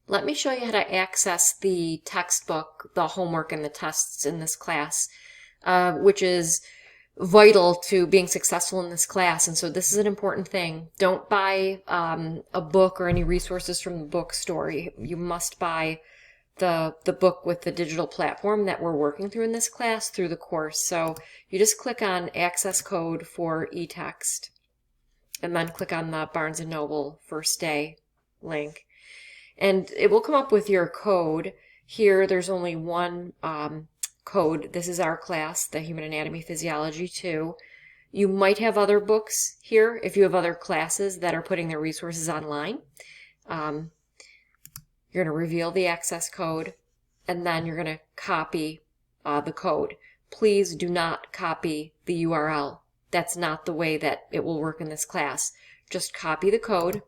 Let me show you how to access the textbook, the homework, and the tests in this class, which is vital to being successful in this class. And so this is an important thing. Don't buy a book or any resources from the bookstore. You must buy the book with the digital platform that we're working through in this class through the course. So you just click on access code for eText and then click on the Barnes & Noble first day link. And it will come up with your code. Here, there's only one code. This is our class, the Human Anatomy Physiology 2. You might have other books here if you have other classes that are putting their resources online. You're going to reveal the access code, and then you're going to copy the code. Please do not copy the URL. That's not the way that it will work in this class. Just copy the code.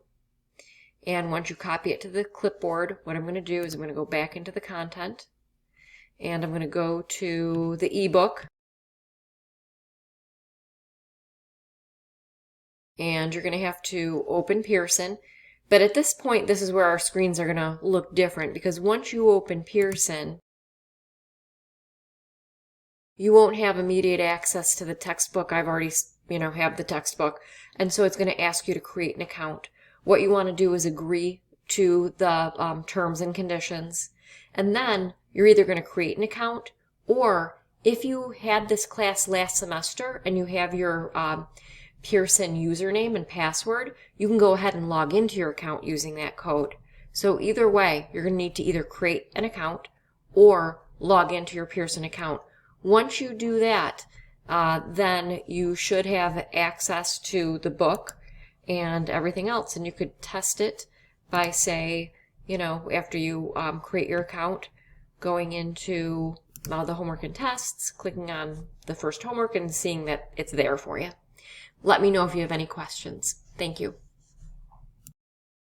And once you copy it to the clipboard, what I'm going to do is I'm going to go back into the content, and I'm going to go to the ebook, and you're going to have to open Pearson. But at this point, this is where our screens are going to look different, because once you open Pearson, you won't have immediate access to the textbook. I've already, have the textbook, and so it's going to ask you to create an account. What you want to do is agree to the terms and conditions, and then you're either going to create an account, or if you had this class last semester and you have your Pearson username and password, you can go ahead and log into your account using that code. So either way, you're going to need to either create an account or log into your Pearson account. Once you do that, then you should have access to the book and everything else, and you could test it by, say, after you create your account, going into the homework and tests, clicking on the first homework and seeing that it's there for you. Let me know if you have any questions. Thank you.